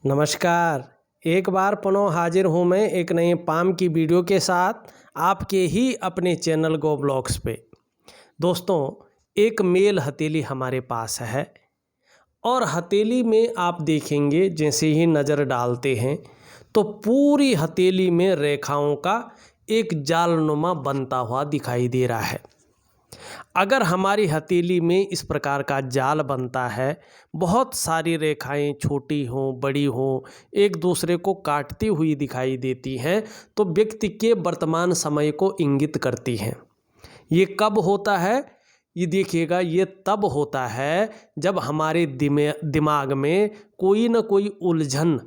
नमस्कार। एक बार पुनः हाजिर हूँ मैं एक नए पाम की वीडियो के साथ आपके ही अपने चैनल गो ब्लॉग्स पे। दोस्तों, एक मेल हथेली हमारे पास है और हथेली में आप देखेंगे जैसे ही नज़र डालते हैं तो पूरी हथेली में रेखाओं का एक जालनुमा बनता हुआ दिखाई दे रहा है। अगर हमारी हथेली में इस प्रकार का जाल बनता है, बहुत सारी रेखाएं छोटी हों बड़ी हों एक दूसरे को काटती हुई दिखाई देती हैं, तो व्यक्ति के वर्तमान समय को इंगित करती हैं। ये कब होता है? ये देखिएगा, ये तब होता है जब हमारे दिमाग में कोई न कोई उलझन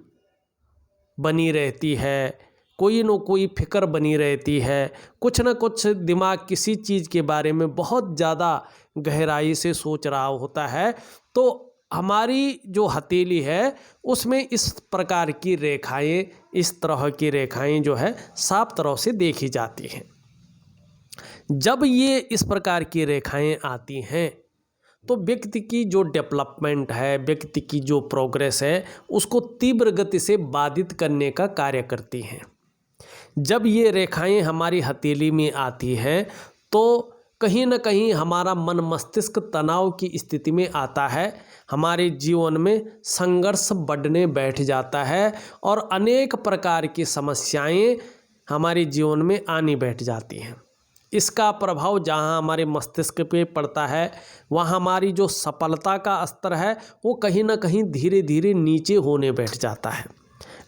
बनी रहती है, कोई न कोई फिक्र बनी रहती है, कुछ न कुछ दिमाग किसी चीज़ के बारे में बहुत ज़्यादा गहराई से सोच रहा होता है, तो हमारी जो हथेली है उसमें इस प्रकार की रेखाएं, इस तरह की रेखाएं जो है साफ तरह से देखी जाती हैं। जब ये इस प्रकार की रेखाएं आती हैं तो व्यक्ति की जो डेवलपमेंट है, व्यक्ति की जो प्रोग्रेस है, उसको तीव्र गति से बाधित करने का कार्य करती हैं। जब ये रेखाएं हमारी हथेली में आती हैं तो कहीं न कहीं हमारा मन मस्तिष्क तनाव की स्थिति में आता है, हमारे जीवन में संघर्ष बढ़ने बैठ जाता है और अनेक प्रकार की समस्याएं हमारे जीवन में आनी बैठ जाती हैं। इसका प्रभाव जहाँ हमारे मस्तिष्क पे पड़ता है, वहाँ हमारी जो सफलता का स्तर है वो कहीं ना कहीं धीरे धीरे नीचे होने बैठ जाता है,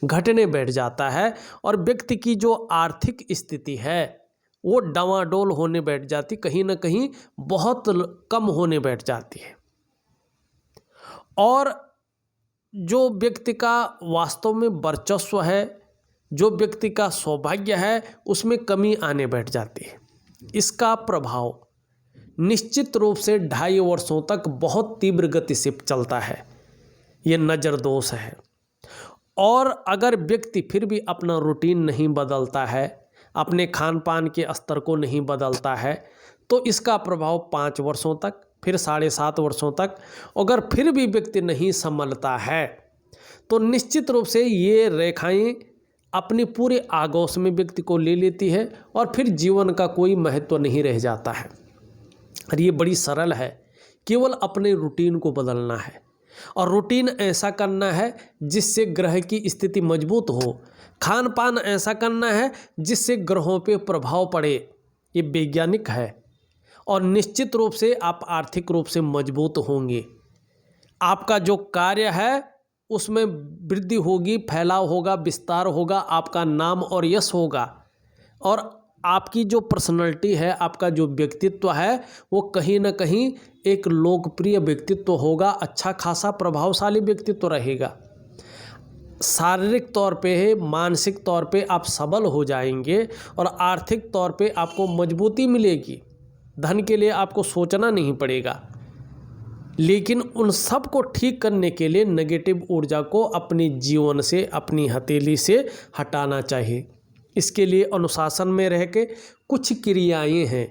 घटने बैठ जाता है और व्यक्ति की जो आर्थिक स्थिति है वो डावाडोल होने बैठ जाती, कहीं ना कहीं बहुत कम होने बैठ जाती है और जो व्यक्ति का वास्तव में वर्चस्व है, जो व्यक्ति का सौभाग्य है, उसमें कमी आने बैठ जाती है। इसका प्रभाव निश्चित रूप से 2.5 वर्षों तक बहुत तीव्र गति से चलता है। ये नज़र दोष है और अगर व्यक्ति फिर भी अपना रूटीन नहीं बदलता है, अपने खान पान के स्तर को नहीं बदलता है, तो इसका प्रभाव 5 वर्षों तक, फिर 7.5 वर्षों तक, अगर फिर भी व्यक्ति नहीं संभलता है तो निश्चित रूप से ये रेखाएं अपनी पूरे आगोश में व्यक्ति को ले लेती है और फिर जीवन का कोई महत्व नहीं रह जाता है। और ये बड़ी सरल है, केवल अपने रूटीन को बदलना है और रूटीन ऐसा करना है जिससे ग्रह की स्थिति मजबूत हो, खान पान ऐसा करना है जिससे ग्रहों पे प्रभाव पड़े, ये वैज्ञानिक है और निश्चित रूप से आप आर्थिक रूप से मजबूत होंगे। आपका जो कार्य है उसमें वृद्धि होगी, फैलाव होगा, विस्तार होगा, आपका नाम और यश होगा और आपकी जो पर्सनैलिटी है, आपका जो व्यक्तित्व है वो कहीं ना कहीं एक लोकप्रिय व्यक्तित्व होगा, अच्छा खासा प्रभावशाली व्यक्तित्व रहेगा। शारीरिक तौर पे, मानसिक तौर पे आप सबल हो जाएंगे और आर्थिक तौर पे आपको मजबूती मिलेगी। धन के लिए आपको सोचना नहीं पड़ेगा, लेकिन उन सब को ठीक करने के लिए नेगेटिव ऊर्जा को अपने जीवन से, अपनी हथेली से हटाना चाहिए। इसके लिए अनुशासन में रह के कुछ क्रियाएं हैं,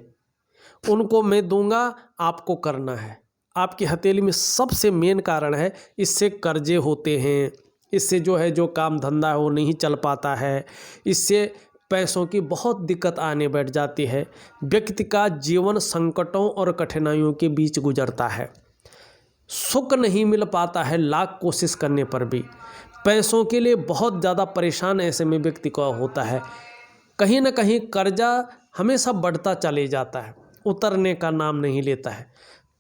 उनको मैं दूंगा, आपको करना है। आपकी हथेली में सबसे मेन कारण है, इससे कर्जे होते हैं, इससे जो काम धंधा है वो नहीं चल पाता है, इससे पैसों की बहुत दिक्कत आने बैठ जाती है। व्यक्ति का जीवन संकटों और कठिनाइयों के बीच गुजरता है, सुख नहीं मिल पाता है, लाख कोशिश करने पर भी पैसों के लिए बहुत ज़्यादा परेशान ऐसे में व्यक्ति को होता है। कहीं ना कहीं कर्जा हमेशा बढ़ता चले जाता है, उतरने का नाम नहीं लेता है,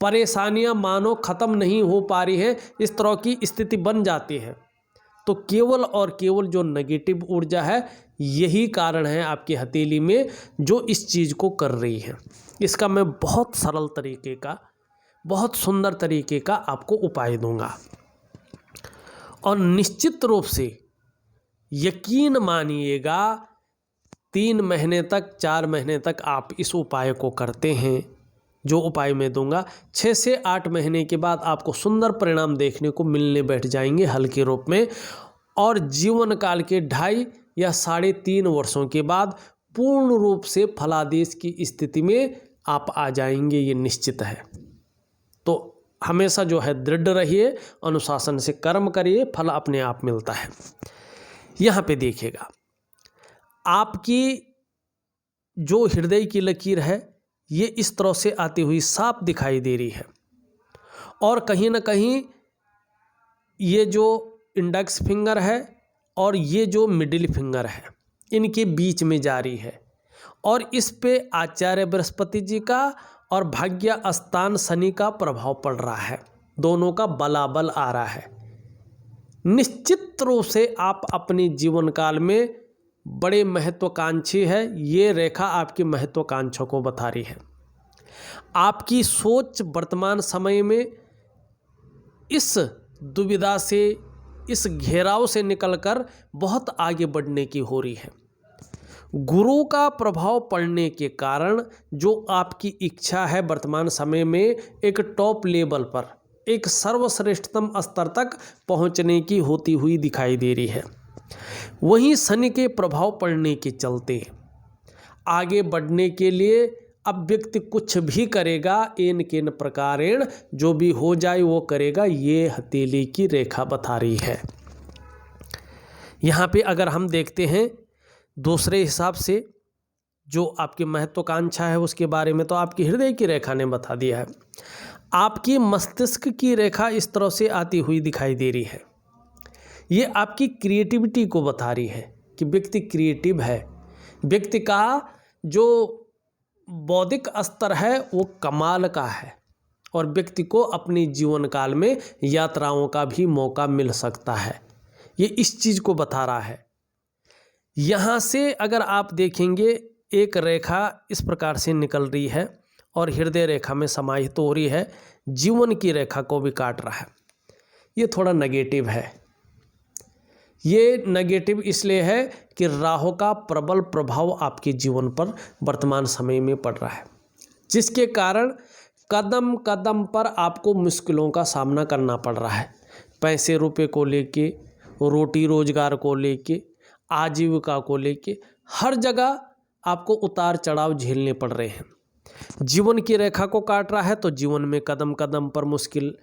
परेशानियां मानो ख़त्म नहीं हो पा रही है, इस तरह की स्थिति बन जाती है। तो केवल और केवल जो नेगेटिव ऊर्जा है यही कारण है आपकी हथेली में जो इस चीज़ को कर रही है। इसका मैं बहुत सरल तरीके का, बहुत सुंदर तरीके का आपको उपाय दूंगा और निश्चित रूप से यकीन मानिएगा 3 महीने तक, 4 महीने तक आप इस उपाय को करते हैं, जो उपाय मैं दूंगा, 6 से 8 महीने के बाद आपको सुंदर परिणाम देखने को मिलने बैठ जाएंगे हल्के रूप में और जीवन काल के 2.5 या 3.5 वर्षों के बाद पूर्ण रूप से फलादेश की स्थिति में आप आ जाएंगे, ये निश्चित है। तो हमेशा जो है दृढ़ रहिए, अनुशासन से कर्म करिए, फल अपने आप मिलता है। यहाँ पे देखिएगा, आपकी जो हृदय की लकीर है ये इस तरह से आती हुई साफ दिखाई दे रही है, और कहीं ना कहीं ये जो इंडेक्स फिंगर है और ये जो मिडिल फिंगर है इनके बीच में जारी है, और इस पे आचार्य बृहस्पति जी का और भाग्य स्थान शनि का प्रभाव पड़ रहा है, दोनों का बलाबल आ रहा है। निश्चित रूप से आप अपने जीवन काल में बड़े महत्वाकांक्षी है, ये रेखा आपकी महत्वाकांक्षा को बता रही है। आपकी सोच वर्तमान समय में इस दुविधा से, इस घेराव से निकलकर बहुत आगे बढ़ने की हो रही है। गुरु का प्रभाव पड़ने के कारण जो आपकी इच्छा है वर्तमान समय में एक टॉप लेवल पर, एक सर्वश्रेष्ठतम स्तर तक पहुंचने की होती हुई दिखाई दे रही है। वहीं शनि के प्रभाव पड़ने के चलते आगे बढ़ने के लिए अब व्यक्ति कुछ भी करेगा, एन केन प्रकारेण जो भी हो जाए वो करेगा, ये हथेली की रेखा बता रही है। यहाँ पे अगर हम देखते हैं दूसरे हिसाब से जो आपकी महत्वाकांक्षा है उसके बारे में, तो आपकी हृदय की रेखा ने बता दिया है। आपकी मस्तिष्क की रेखा इस तरह से आती हुई दिखाई दे रही है। ये आपकी क्रिएटिविटी को बता रही है कि व्यक्ति क्रिएटिव है, व्यक्ति का जो बौद्धिक स्तर है वो कमाल का है, और व्यक्ति को अपने जीवन काल में यात्राओं का भी मौका मिल सकता है, ये इस चीज़ को बता रहा है। यहाँ से अगर आप देखेंगे एक रेखा इस प्रकार से निकल रही है और हृदय रेखा में समाहित हो रही है, जीवन की रेखा को भी काट रहा है। ये थोड़ा नेगेटिव है। ये नेगेटिव इसलिए है कि राहु का प्रबल प्रभाव आपके जीवन पर वर्तमान समय में पड़ रहा है, जिसके कारण कदम कदम पर आपको मुश्किलों का सामना करना पड़ रहा है। पैसे रुपए को लेके, रोटी रोजगार को लेके, आजीविका को लेके, हर जगह आपको उतार चढ़ाव झेलने पड़ रहे हैं। जीवन की रेखा को काट रहा है तो जीवन में कदम कदम पर मुश्किल,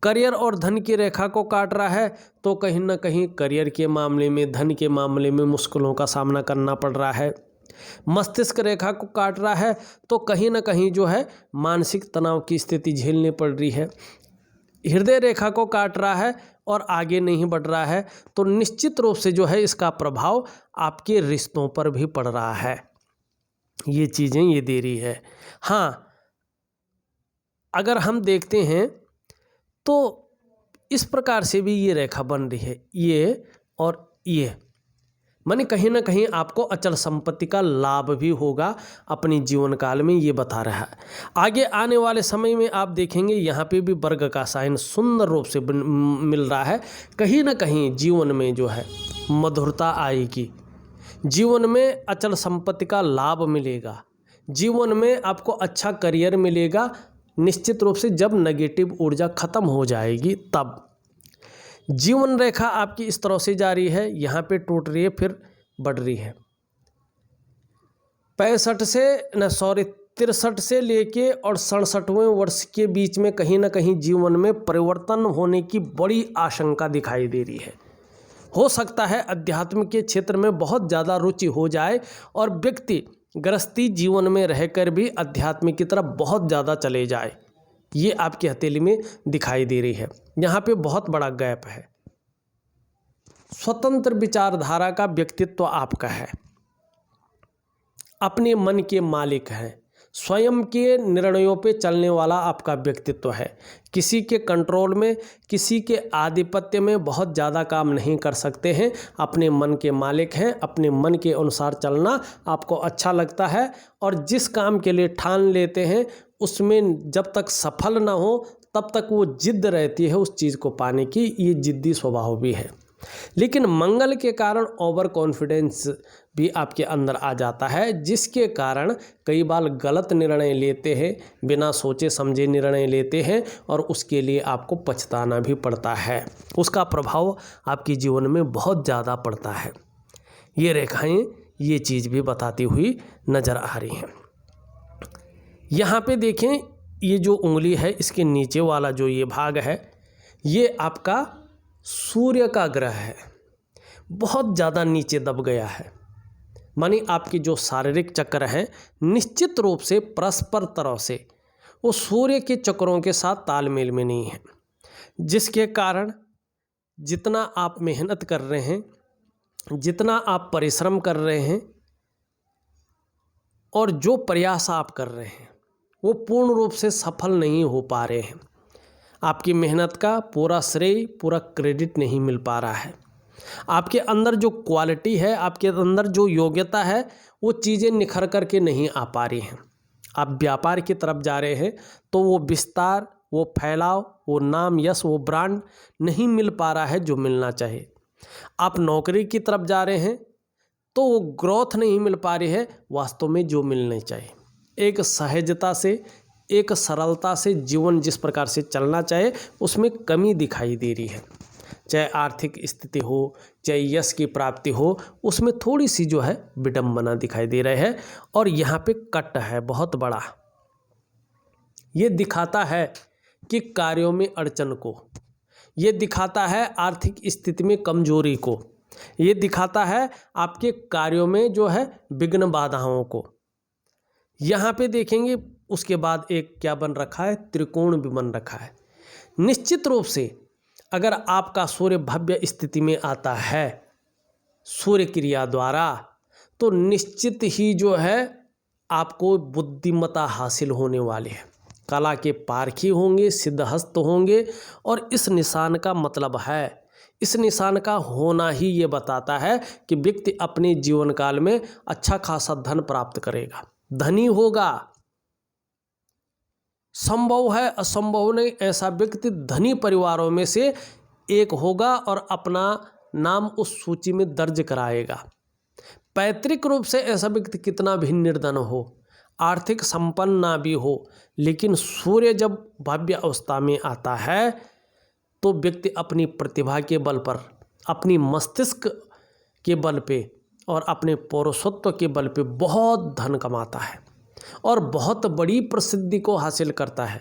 करियर और धन की रेखा को काट रहा है तो कहीं ना कहीं करियर के मामले में, धन के मामले में मुश्किलों का सामना करना पड़ रहा है। मस्तिष्क रेखा को काट रहा है तो कहीं ना कहीं जो है मानसिक तनाव की स्थिति झेलनी पड़ रही है। हृदय रेखा को काट रहा है और आगे नहीं बढ़ रहा है तो निश्चित रूप से जो है इसका प्रभाव आपके रिश्तों पर भी पड़ रहा है। ये चीज़ें ये दे रही है। हाँ, अगर हम देखते हैं तो इस प्रकार से भी ये रेखा बन रही है, ये और ये, माने कहीं ना कहीं आपको अचल संपत्ति का लाभ भी होगा अपने जीवन काल में, ये बता रहा है। आगे आने वाले समय में आप देखेंगे यहाँ पे भी वर्ग का साइन सुंदर रूप से मिल रहा है। कहीं ना कहीं जीवन में जो है मधुरता आएगी, जीवन में अचल संपत्ति का लाभ मिलेगा, जीवन में आपको अच्छा करियर मिलेगा। निश्चित रूप से जब नेगेटिव ऊर्जा खत्म हो जाएगी तब जीवन रेखा आपकी इस तरह से जा रही है, यहाँ पे टूट रही है फिर बढ़ रही है। 63 से लेके और 67वें वर्ष के बीच में कहीं ना कहीं जीवन में परिवर्तन होने की बड़ी आशंका दिखाई दे रही है। हो सकता है अध्यात्म के क्षेत्र में बहुत ज़्यादा रुचि हो जाए और व्यक्ति गृहस्थी जीवन में रहकर भी अध्यात्म की तरफ बहुत ज़्यादा चले जाए, ये आपकी हथेली में दिखाई दे रही है। यहाँ पे बहुत बड़ा गैप है। स्वतंत्र विचारधारा का व्यक्तित्व आपका है, अपने मन के मालिक हैं, स्वयं के निर्णयों पे चलने वाला आपका व्यक्तित्व है। किसी के कंट्रोल में, किसी के आधिपत्य में बहुत ज़्यादा काम नहीं कर सकते हैं, अपने मन के मालिक हैं। अपने मन के अनुसार चलना आपको अच्छा लगता है और जिस काम के लिए ठान लेते हैं उसमें जब तक सफल ना हो तब तक वो जिद रहती है उस चीज़ को पाने की, ये जिद्दी स्वभाव भी है। लेकिन मंगल के कारण ओवर कॉन्फिडेंस भी आपके अंदर आ जाता है, जिसके कारण कई बार गलत निर्णय लेते हैं, बिना सोचे समझे निर्णय लेते हैं और उसके लिए आपको पछताना भी पड़ता है। उसका प्रभाव आपके जीवन में बहुत ज़्यादा पड़ता है। ये रेखाएं ये चीज़ भी बताती हुई नज़र आ रही हैं। यहाँ पे देखें ये जो उंगली है इसके नीचे वाला जो ये भाग है ये आपका सूर्य का ग्रह है, बहुत ज़्यादा नीचे दब गया है। मानी आपके जो शारीरिक चक्र हैं निश्चित रूप से परस्पर तरह से वो सूर्य के चक्रों के साथ तालमेल में नहीं है, जिसके कारण जितना आप मेहनत कर रहे हैं, जितना आप परिश्रम कर रहे हैं और जो प्रयास आप कर रहे हैं वो पूर्ण रूप से सफल नहीं हो पा रहे हैं। आपकी मेहनत का पूरा श्रेय, पूरा क्रेडिट नहीं मिल पा रहा है। आपके अंदर जो क्वालिटी है, आपके अंदर जो योग्यता है, वो चीज़ें निखर कर के नहीं आ पा रही हैं। आप व्यापार की तरफ जा रहे हैं तो वो विस्तार, वो फैलाव, वो नाम, यश, वो ब्रांड नहीं मिल पा रहा है जो मिलना चाहिए। आप नौकरी की तरफ जा रहे हैं तो वो ग्रोथ नहीं मिल पा रही है वास्तव में जो मिलनी चाहिए। एक सहजता से, एक सरलता से जीवन जिस प्रकार से चलना चाहिए उसमें कमी दिखाई दे रही है। चाहे आर्थिक स्थिति हो, चाहे यश की प्राप्ति हो, उसमें थोड़ी सी जो है विडंबना दिखाई दे रही है। और यहाँ पे कट है बहुत बड़ा। ये दिखाता है कि कार्यों में अड़चन को, ये दिखाता है आर्थिक स्थिति में कमजोरी को, ये दिखाता है आपके कार्यों में जो है विघ्न बाधाओं को। यहाँ पे देखेंगे उसके बाद एक क्या बन रखा है, त्रिकोण भी बन रखा है। निश्चित रूप से अगर आपका सूर्य भव्य स्थिति में आता है सूर्य क्रिया द्वारा तो निश्चित ही जो है आपको बुद्धिमत्ता हासिल होने वाली है। कला के पारखी होंगे, सिद्धहस्त होंगे। और इस निशान का मतलब है, इस निशान का होना ही ये बताता है कि व्यक्ति अपने जीवन काल में अच्छा खासा धन प्राप्त करेगा, धनी होगा। संभव है, असंभव नहीं, ऐसा व्यक्ति धनी परिवारों में से एक होगा और अपना नाम उस सूची में दर्ज कराएगा। पैतृक रूप से ऐसा व्यक्ति कितना भी निर्धन हो, आर्थिक संपन्न ना भी हो, लेकिन सूर्य जब भव्य अवस्था में आता है तो व्यक्ति अपनी प्रतिभा के बल पर, अपनी मस्तिष्क के बल पे और अपने पौरुषत्व के बल पे बहुत धन कमाता है और बहुत बड़ी प्रसिद्धि को हासिल करता है।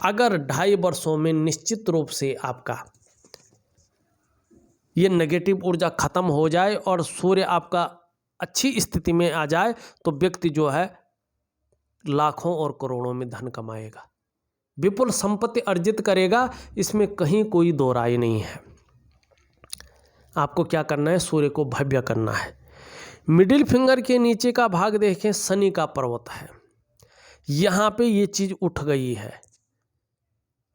अगर 2.5 वर्षों में निश्चित रूप से आपका ये नेगेटिव ऊर्जा खत्म हो जाए और सूर्य आपका अच्छी स्थिति में आ जाए तो व्यक्ति जो है लाखों और करोड़ों में धन कमाएगा, विपुल संपत्ति अर्जित करेगा। इसमें कहीं कोई दो राय नहीं है। आपको क्या करना है, सूर्य को भव्य करना है। मिडिल फिंगर के नीचे का भाग देखें, शनि का पर्वत है। यहाँ पे ये चीज़ उठ गई है।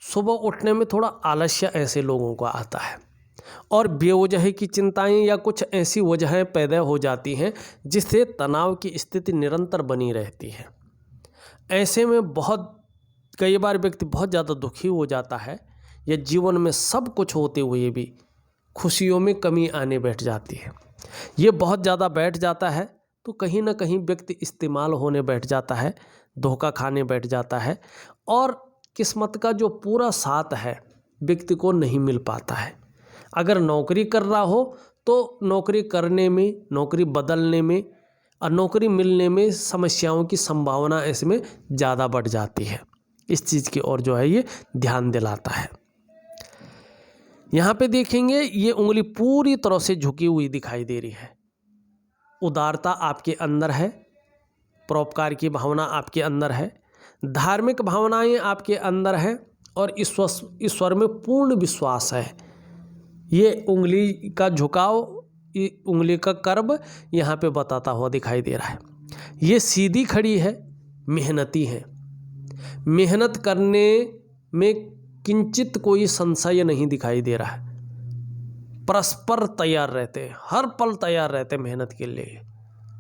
सुबह उठने में थोड़ा आलस्य ऐसे लोगों को आता है और बेवजह की चिंताएं या कुछ ऐसी वजहें पैदा हो जाती हैं जिससे तनाव की स्थिति निरंतर बनी रहती है। ऐसे में कई बार व्यक्ति बहुत ज़्यादा दुखी हो जाता है या जीवन में सब कुछ होते हुए भी खुशियों में कमी आने बैठ जाती है। ये बहुत ज़्यादा बैठ जाता है तो कहीं ना कहीं व्यक्ति इस्तेमाल होने बैठ जाता है, धोखा खाने बैठ जाता है और किस्मत का जो पूरा साथ है व्यक्ति को नहीं मिल पाता है। अगर नौकरी कर रहा हो तो नौकरी करने में, नौकरी बदलने में और नौकरी मिलने में समस्याओं की संभावना इसमें ज़्यादा बढ़ जाती है। इस चीज़ की ओर जो है ये ध्यान दिलाता है। यहाँ पे देखेंगे ये उंगली पूरी तरह से झुकी हुई दिखाई दे रही है। उदारता आपके अंदर है, परोपकार की भावना आपके अंदर है, धार्मिक भावनाएं आपके अंदर हैं और ईश्वर में पूर्ण विश्वास है। ये उंगली का झुकाव, ये उंगली का कर्व यहाँ पे बताता हुआ दिखाई दे रहा है। ये सीधी खड़ी है, मेहनती है, मेहनत करने में किंचित कोई संशय नहीं दिखाई दे रहा है। परस्पर तैयार रहते हैं, हर पल तैयार रहते हैं मेहनत के लिए।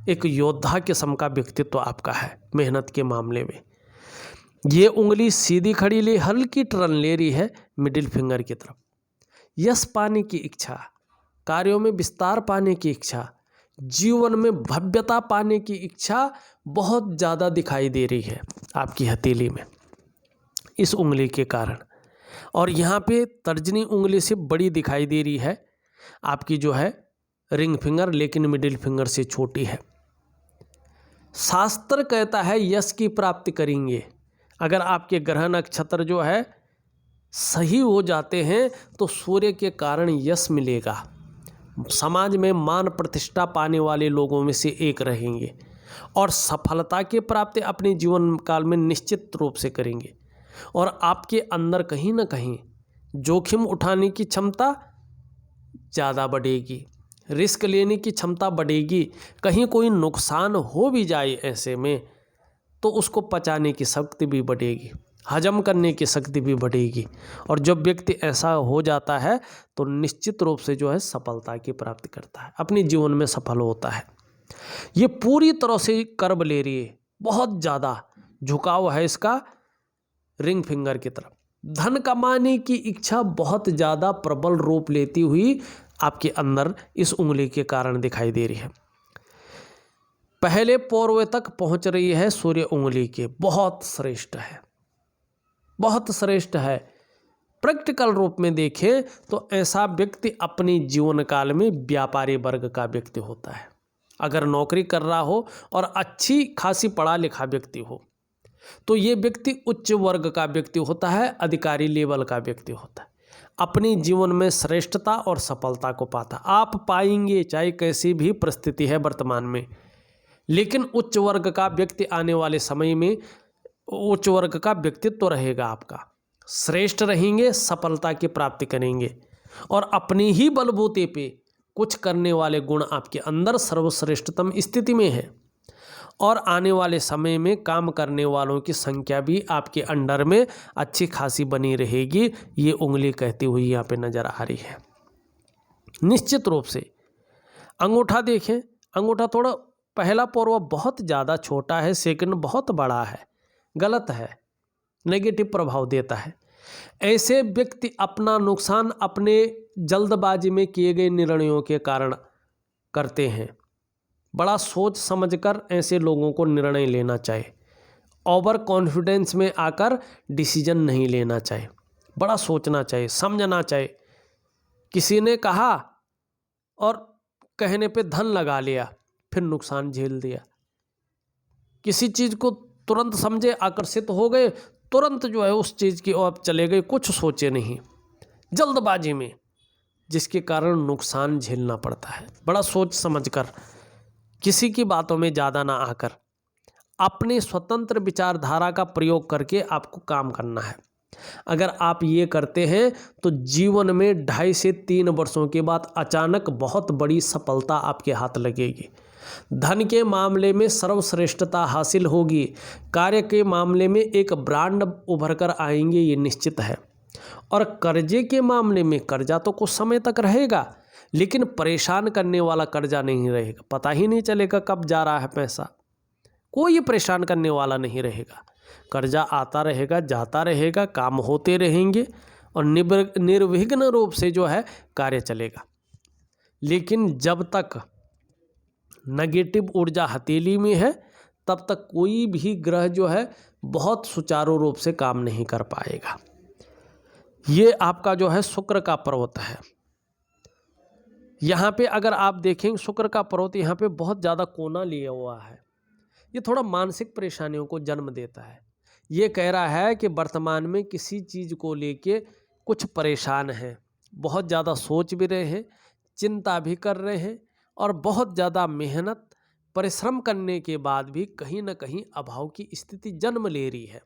एक योद्धा किस्म का व्यक्तित्व आपका है मेहनत के मामले में। ये उंगली सीधी खड़ी ली, हल्की टर्न ले रही है मिडिल फिंगर की तरफ। यश पाने की इच्छा, कार्यों में विस्तार पाने की इच्छा, जीवन में भव्यता पाने की इच्छा बहुत ज़्यादा दिखाई दे रही है आपकी हथेली में इस उंगली के कारण। और यहाँ पे तर्जनी उंगली से बड़ी दिखाई दे रही है आपकी जो है रिंग फिंगर, लेकिन मिडिल फिंगर से छोटी है। शास्त्र कहता है यश की प्राप्ति करेंगे अगर आपके ग्रह नक्षत्र जो है सही हो जाते हैं तो सूर्य के कारण यश मिलेगा, समाज में मान प्रतिष्ठा पाने वाले लोगों में से एक रहेंगे और सफलता की प्राप्ति अपने जीवन काल में निश्चित रूप से करेंगे। और आपके अंदर कहीं ना कहीं जोखिम उठाने की क्षमता ज़्यादा बढ़ेगी, रिस्क लेने की क्षमता बढ़ेगी। कहीं कोई नुकसान हो भी जाए ऐसे में तो उसको पचाने की शक्ति भी बढ़ेगी, हजम करने की शक्ति भी बढ़ेगी। और जब व्यक्ति ऐसा हो जाता है तो निश्चित रूप से जो है सफलता की प्राप्ति करता है, अपने जीवन में सफल होता है। ये पूरी तरह से कर्व ले रही है, बहुत ज़्यादा झुकाव है इसका रिंग फिंगर की तरफ। धन कमाने की इच्छा बहुत ज़्यादा प्रबल रूप लेती हुई आपके अंदर इस उंगली के कारण दिखाई दे रही है। पहले पोर्वे तक पहुंच रही है सूर्य उंगली के, बहुत श्रेष्ठ है, बहुत श्रेष्ठ है। प्रैक्टिकल रूप में देखें तो ऐसा व्यक्ति अपने जीवन काल में व्यापारी वर्ग का व्यक्ति होता है। अगर नौकरी कर रहा हो और अच्छी खासी पढ़ा लिखा व्यक्ति हो तो ये व्यक्ति उच्च वर्ग का व्यक्ति होता है, अधिकारी लेवल का व्यक्ति होता है, अपने जीवन में श्रेष्ठता और सफलता को पाता। आप पाएंगे चाहे कैसी भी परिस्थिति है वर्तमान में, लेकिन उच्च वर्ग का व्यक्ति आने वाले समय में उच्च वर्ग का व्यक्तित्व रहेगा, आपका श्रेष्ठ रहेंगे, सफलता की प्राप्ति करेंगे और अपने ही बलबूते पे कुछ करने वाले गुण आपके अंदर सर्वश्रेष्ठतम स्थिति में है। और आने वाले समय में काम करने वालों की संख्या भी आपके अंडर में अच्छी खासी बनी रहेगी, ये उंगली कहती हुई यहाँ पे नजर आ रही है। निश्चित रूप से अंगूठा देखें, अंगूठा थोड़ा पहला पोर्वा बहुत ज़्यादा छोटा है, सेकंड बहुत बड़ा है, गलत है, नेगेटिव प्रभाव देता है। ऐसे व्यक्ति अपना नुकसान अपने जल्दबाजी में किए गए निर्णयों के कारण करते हैं। बड़ा सोच समझकर ऐसे लोगों को निर्णय लेना चाहिए, ओवर कॉन्फिडेंस में आकर डिसीजन नहीं लेना चाहिए, बड़ा सोचना चाहिए, समझना चाहिए। किसी ने कहा और कहने पे धन लगा लिया, फिर नुकसान झेल दिया। किसी चीज़ को तुरंत समझे, आकर्षित हो गए, तुरंत जो है उस चीज़ की ओर चले गए, कुछ सोचे नहीं, जल्दबाजी में, जिसके कारण नुकसान झेलना पड़ता है। बड़ा सोच समझकर, किसी की बातों में ज़्यादा ना आकर अपने स्वतंत्र विचारधारा का प्रयोग करके आपको काम करना है। अगर आप ये करते हैं तो जीवन में 2.5 से 3 वर्षों के बाद अचानक बहुत बड़ी सफलता आपके हाथ लगेगी। धन के मामले में सर्वश्रेष्ठता हासिल होगी, कार्य के मामले में एक ब्रांड उभर कर आएंगे, ये निश्चित है। और कर्जे के मामले में कर्जा तो कुछ समय तक रहेगा, लेकिन परेशान करने वाला कर्जा नहीं रहेगा, पता ही नहीं चलेगा कब जा रहा है पैसा, कोई परेशान करने वाला नहीं रहेगा। कर्जा आता रहेगा, जाता रहेगा, काम होते रहेंगे और निर्विघ्न रूप से जो है कार्य चलेगा। लेकिन जब तक नेगेटिव ऊर्जा हथेली में है तब तक कोई भी ग्रह जो है बहुत सुचारू रूप से काम नहीं कर पाएगा। ये आपका जो है शुक्र का पर्वत है। यहाँ पे अगर आप देखें शुक्र का पर्वत यहाँ पे बहुत ज़्यादा कोना लिया हुआ है, ये थोड़ा मानसिक परेशानियों को जन्म देता है। ये कह रहा है कि वर्तमान में किसी चीज़ को लेके कुछ परेशान हैं, बहुत ज़्यादा सोच भी रहे हैं, चिंता भी कर रहे हैं और बहुत ज़्यादा मेहनत परिश्रम करने के बाद भी कहीं ना कहीं अभाव की स्थिति जन्म ले रही है।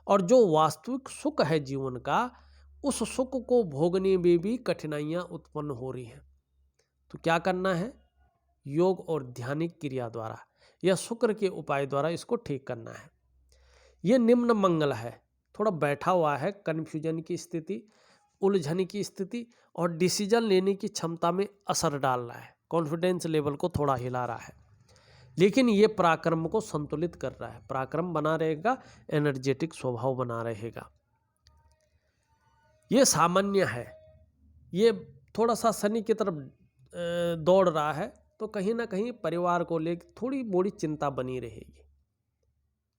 और जो वास्तविक सुख है जीवन का, उस सुख को भोगने में भी कठिनाइयाँ उत्पन्न हो रही हैं। तो क्या करना है? योग और ध्यानिक क्रिया द्वारा या शुक्र के उपाय द्वारा इसको ठीक करना है। ये निम्न मंगल है, थोड़ा बैठा हुआ है, कन्फ्यूजन की स्थिति, उलझन की स्थिति और डिसीजन लेने की क्षमता में असर डाल रहा है, कॉन्फिडेंस लेवल को थोड़ा हिला रहा है। लेकिन ये पराक्रम को संतुलित कर रहा है, पराक्रम बना रहेगा, एनर्जेटिक स्वभाव बना रहेगा। ये सामान्य है। ये थोड़ा सा शनि की तरफ दौड़ रहा है तो कहीं ना कहीं परिवार को लेकर थोड़ी मोड़ी चिंता बनी रहेगी,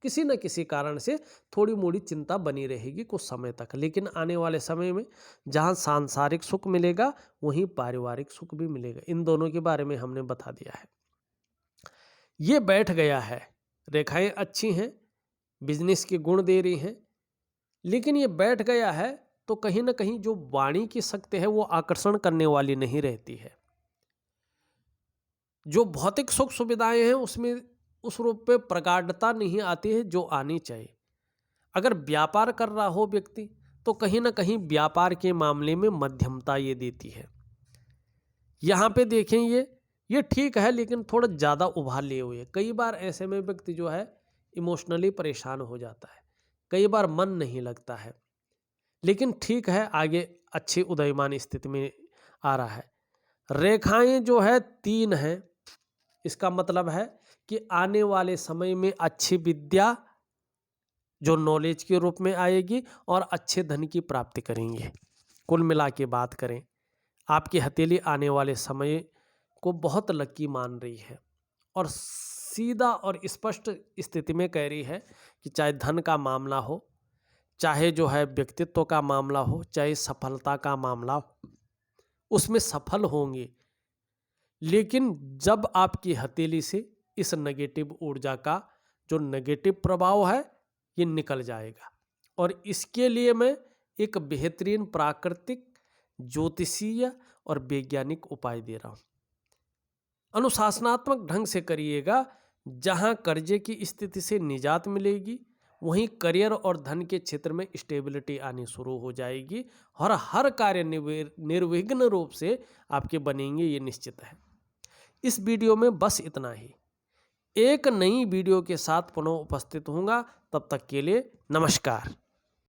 किसी न किसी कारण से थोड़ी मोड़ी चिंता बनी रहेगी कुछ समय तक। लेकिन आने वाले समय में जहाँ सांसारिक सुख मिलेगा वहीं पारिवारिक सुख भी मिलेगा। इन दोनों के बारे में हमने बता दिया है। ये बैठ गया है, रेखाएं अच्छी हैं, बिजनेस के गुण दे रही हैं, लेकिन ये बैठ गया है तो कहीं ना कहीं जो वाणी की शक्ति है वो आकर्षण करने वाली नहीं रहती है। जो भौतिक सुख सुविधाएं हैं उसमें उस रूप पे प्रगाढ़ता नहीं आती है जो आनी चाहिए। अगर व्यापार कर रहा हो व्यक्ति तो कहीं ना कहीं व्यापार के मामले में मध्यमता ये देती है। यहाँ पे देखें ये ठीक है, लेकिन थोड़ा ज़्यादा उभार लिए हुए। कई बार ऐसे में व्यक्ति जो है इमोशनली परेशान हो जाता है, कई बार मन नहीं लगता है, लेकिन ठीक है, आगे अच्छी उदयमान स्थिति में आ रहा है। रेखाएं जो है 3 हैं, इसका मतलब है कि आने वाले समय में अच्छी विद्या जो नॉलेज के रूप में आएगी और अच्छे धन की प्राप्ति करेंगे। कुल मिला के बात करें, आपकी हथेली आने वाले समय को बहुत लकी मान रही है और सीधा और स्पष्ट स्थिति में कह रही है कि चाहे धन का मामला हो, चाहे जो है व्यक्तित्व का मामला हो, चाहे सफलता का मामला हो, उसमें सफल होंगे। लेकिन जब आपकी हथेली से इस नेगेटिव ऊर्जा का जो नेगेटिव प्रभाव है ये निकल जाएगा। और इसके लिए मैं एक बेहतरीन प्राकृतिक, ज्योतिषीय और वैज्ञानिक उपाय दे रहा हूं। अनुशासनात्मक ढंग से करिएगा, जहां कर्जे की स्थिति से निजात मिलेगी वहीं करियर और धन के क्षेत्र में स्टेबिलिटी आनी शुरू हो जाएगी और हर कार्य निर्विघ्न रूप से आपके बनेंगे, ये निश्चित है। इस वीडियो में बस इतना ही। एक नई वीडियो के साथ पुनः उपस्थित होऊंगा, तब तक के लिए नमस्कार।